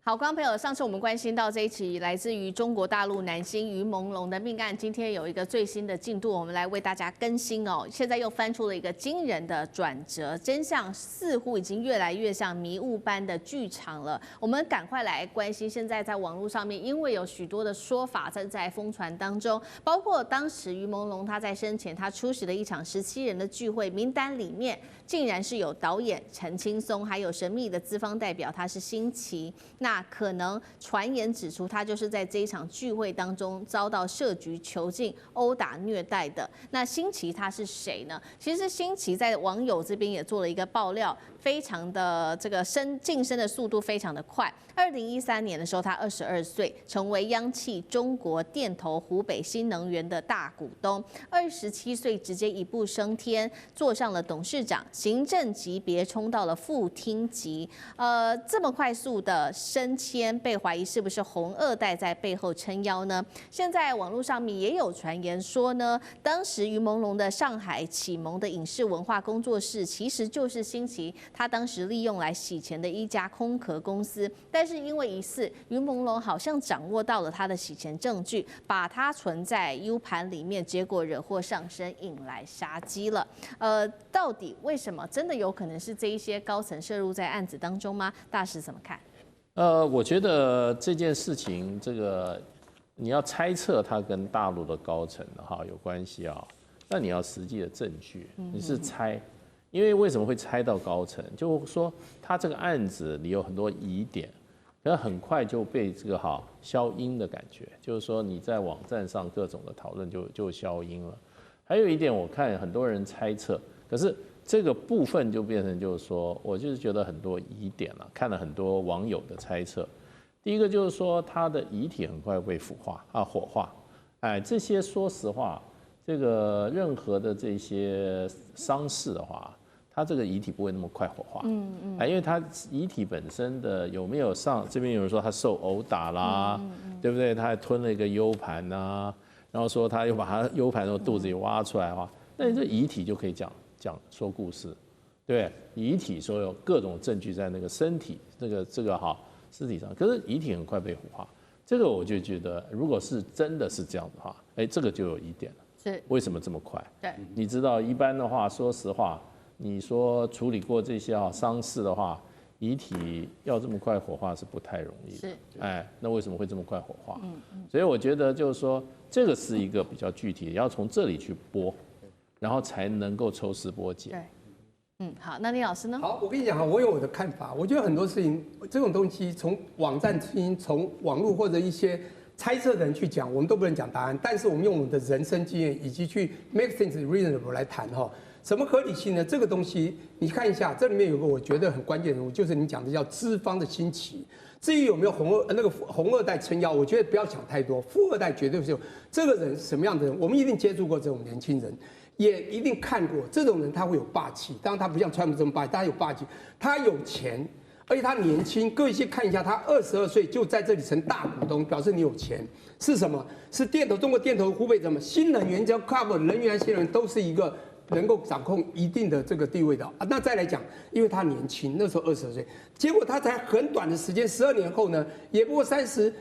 好，观众朋友，上次我们关心到这一起来自于中国大陆南京于朦胧的命案，今天有一个最新的进度，我们来为大家更新哦。现在又翻出了一个惊人的转折，真相似乎已经越来越像迷雾般的剧场了。我们赶快来关心，现在在网络上面，因为有许多的说法正在疯传当中，包括当时于朦胧他在生前他出席了一场17人的聚会，名单里面竟然是有导演陈青松，还有神秘的资方代表他是辛弃。那可能传言指出，他就是在这一场聚会当中遭到设局囚禁、殴打、虐待的。那辛弃他是谁呢？其实辛弃在网友这边也做了一个爆料，非常的这个晋升的速度非常的快。2013年的时候，他22岁，成为央企中国电投湖北新能源的大股东。27岁直接一步升天，坐上了董事长，行政级别冲到了副厅级。这么快速的升迁，被怀疑是不是红二代在背后撑腰呢？现在网络上面也有传言说呢，当时于朦胧的上海启蒙的影视文化工作室，其实就是辛弃他当时利用来洗钱的一家空壳公司。但是因为疑似于朦胧好像掌握到了他的洗钱证据，把它存在 U 盘里面，结果惹祸上身，引来杀机了。到底为什么？真的有可能是这一些高层涉入在案子当中吗？大师怎么看？我觉得这件事情，这个你要猜测它跟大陆的高层有关系啊，那你要实际的证据，你是猜，因为为什么会猜到高层？就是说他这个案子里有很多疑点，可能很快就被这个消音的感觉，就是说你在网站上各种的讨论就消音了。还有一点，我看很多人猜测，可是这个部分就变成就是说，我就是觉得很多疑点了，看了很多网友的猜测。第一个就是说，他的遗体很快被火化，这些说实话，这个任何的这些丧事的话，他这个遗体不会那么快火化，因为他遗体本身的有没有这边有人说他受殴打啦，对不对？他还吞了一个 U 盘啊，然后说他又把他 U 盘从肚子里挖出来的话，那你这遗体就可以讲说故事，对不对？遗体说有各种证据在那个身体这个尸体上，可是遗体很快被火化，这个我就觉得，如果是真的是这样的话，这个就有疑点了。是为什么这么快？对，你知道一般的话，说实话，你说处理过这些丧事的话，遗体要这么快火化是不太容易的。是，那为什么会这么快火化？所以我觉得就是说，这个是一个比较具体的，要从这里去拨，然后才能够抽丝剥茧。对。好，那李老师呢？好，我跟你讲我有我的看法。我觉得很多事情，这种东西从网站从网络或者一些猜测的人去讲，我们都不能讲答案。但是我们用我们的人生经验以及去 make things reasonable 来谈什么合理性呢？这个东西你看一下，这里面有个我觉得很关键人物，就是你讲的叫资方的辛弃。至于有没有红二代撑腰，我觉得不要想太多。富二代绝对是有。这个人是什么样的人？我们一定接触过这种年轻人。也一定看过这种人，他会有霸气。当然，他不像川普这么霸气，他有霸气，他有钱，而且他年轻。各位去看一下，他22岁就在这里成大股东，表示你有钱。是什么？是中国电投湖北新能源，只要 cover 能源、新能源都是一个能够掌控一定的这个地位的啊。那再来讲，因为他年轻，那时候22岁，结果他才很短的时间，12年后呢，也不过32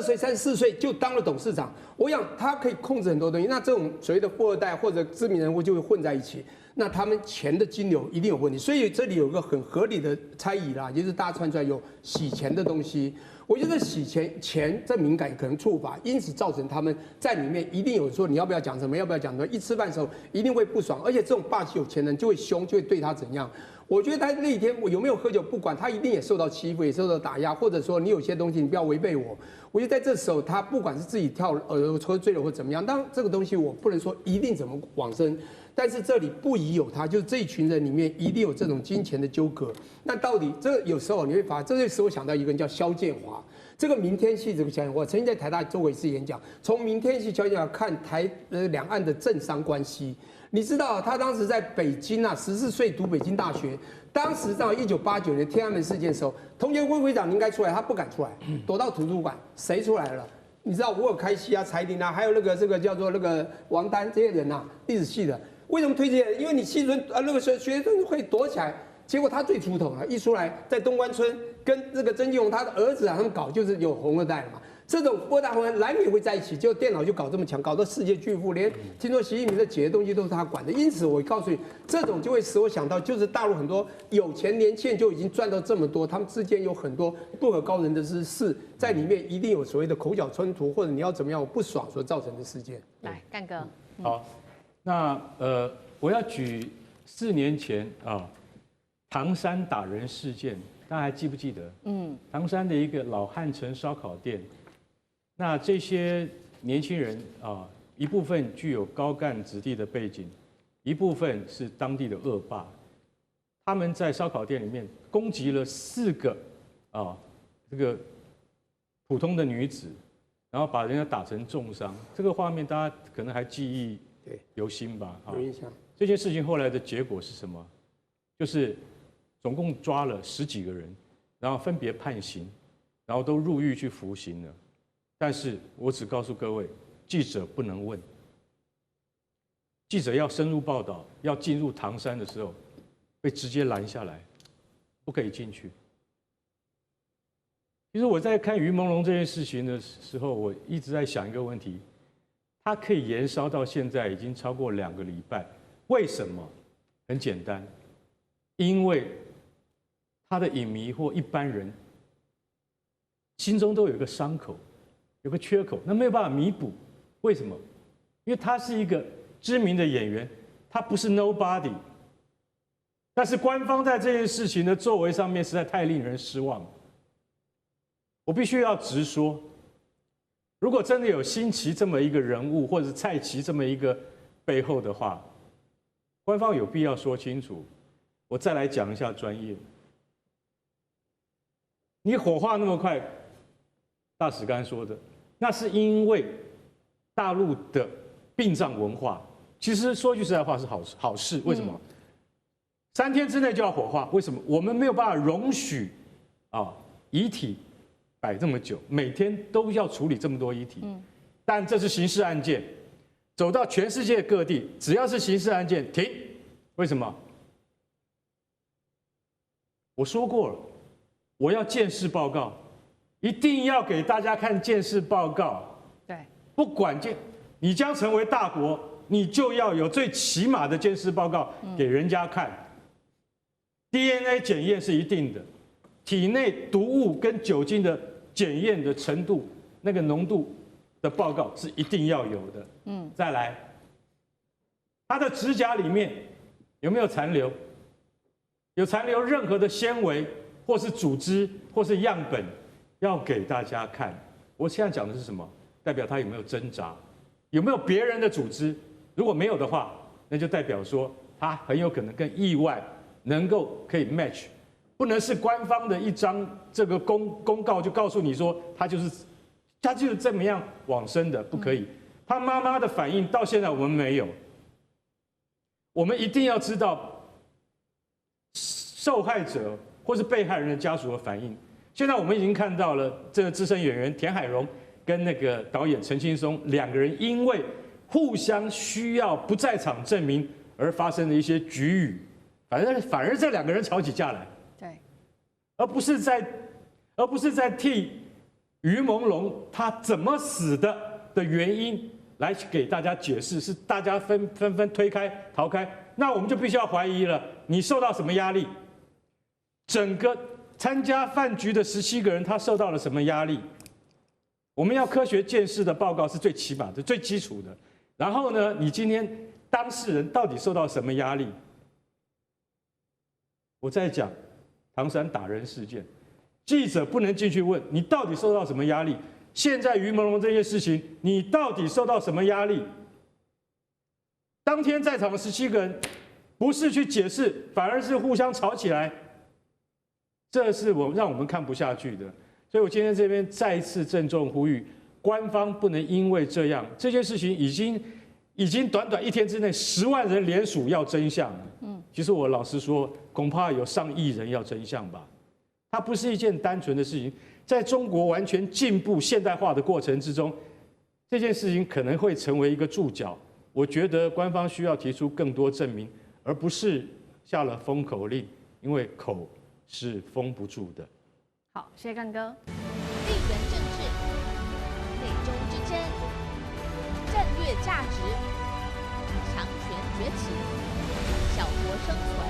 岁、34岁就当了董事长。我想他可以控制很多东西。那这种所谓的富二代或者知名人物就会混在一起，那他们钱的金流一定有问题。所以这里有一个很合理的猜疑啦，就是大家传出来有洗钱的东西。我觉得洗钱这敏感可能触法，因此造成他们在里面一定有说你要不要讲什么，要不要讲什么，一吃饭的时候一定会不爽，而且这种霸气有钱人就会凶，就会对他怎样。我觉得他那一天有没有喝酒不管，他一定也受到欺负，也受到打压，或者说你有些东西你不要违背我。我觉得在这时候，他不管是自己喝醉了或怎么样，当然这个东西我不能说一定怎么往生，但是这里不宜有他，就是这一群人里面一定有这种金钱的纠葛。那到底这有时候你会发现，这个时候想到一个人叫萧建华，这个明天系这个萧建华，我曾经在台大做过一次演讲，从明天系萧建华看两岸的政商关系。你知道他当时在北京14岁读北京大学，当时到1989年天安门事件的时候，同学会会长你应该出来，他不敢出来，躲到图书馆。谁出来了？你知道吴尔开西柴玲还有这个叫做王丹这些人历史系的，为什么推这些人？因为你系学生会躲起来，结果他最出头了，一出来在东关村跟这个曾庆红他的儿子啊，他们搞就是有红二代嘛。这种富二代、红二代难免会在一起，就电脑就搞这么强，搞到世界巨富，连听说习近平的几个东西都是他管的。因此，我告诉你，这种就会使我想到，就是大陆很多有钱年轻人就已经赚到这么多，他们之间有很多不可告人的事，在里面一定有所谓的口角冲突，或者你要怎么样不爽所造成的事件。来，干哥。好，那我要举4年前啊，唐山打人事件，大家还记不记得？唐山的一个老汉城烧烤店。那这些年轻人啊，一部分具有高干子弟的背景，一部分是当地的恶霸。他们在烧烤店里面攻击了4个这个普通的女子，然后把人家打成重伤。这个画面大家可能还记忆犹新吧？有印象。这件事情后来的结果是什么？就是总共抓了10几个人，然后分别判刑，然后都入狱去服刑了。但是我只告诉各位，记者不能问。记者要深入报道，要进入唐山的时候，被直接拦下来，不可以进去。其实我在看于朦胧这件事情的时候，我一直在想一个问题：它可以延烧到现在已经超过2个礼拜，为什么？很简单，因为他的影迷或一般人心中都有一个伤口。有个缺口，那没有办法弥补，为什么？因为他是一个知名的演员，他不是 nobody。但是官方在这件事情的作为上面实在太令人失望。我必须要直说，如果真的有辛弃这么一个人物，或者是蔡奇这么一个背后的话，官方有必要说清楚。我再来讲一下专业。你火化那么快，大使刚才说的。那是因为大陆的殡葬文化，其实说句实在话是好事。为什么？3天之内就要火化？为什么？我们没有办法容许遗体摆这么久，每天都要处理这么多遗体。但这是刑事案件，走到全世界各地，只要是刑事案件，停。为什么？我说过了，我要鉴识报告。一定要给大家看鉴识报告。对，不管你将成为大国，你就要有最起码的鉴识报告给人家看。DNA 检验是一定的，体内毒物跟酒精的检验的程度，那个浓度的报告是一定要有的。再来，他的指甲里面有没有残留？有残留任何的纤维，或是组织，或是样本。要给大家看，我现在讲的是什么？代表他有没有挣扎，有没有别人的组织？如果没有的话，那就代表说他很有可能跟意外能够可以 match， 不能是官方的一张这个公告就告诉你说他就是这么样往生的，不可以。他妈妈的反应到现在我们没有，我们一定要知道受害者或是被害人的家属的反应。现在我们已经看到了，这个资深演员田海蓉跟那个导演陈青松2个人因为互相需要不在场证明而发生的一些局语，反而这2个人吵起架来，对，而不是在替于朦胧他怎么死的原因来给大家解释，是大家纷纷推开逃开，那我们就必须要怀疑了，你受到什么压力？整个参加饭局的17个人，他受到了什么压力？我们要科学鉴识的报告是最起码的、最基础的。然后呢，你今天当事人到底受到什么压力？我在讲唐山打人事件，记者不能进去问你到底受到什么压力。现在于朦胧这件事情，你到底受到什么压力？当天在场的17个人，不是去解释，反而是互相吵起来。这是让我们看不下去的，所以我今天这边再一次郑重呼吁，官方不能因为这样，这件事情已经短短1天之内10万人联署要真相。其实我老实说，恐怕有上亿人要真相吧。它不是一件单纯的事情，在中国完全进步现代化的过程之中，这件事情可能会成为一个注脚。我觉得官方需要提出更多证明，而不是下了封口令，因为口是封不住的。好，谢谢干哥。地缘政治、美中之争、战略价值、强权崛起、小国生存。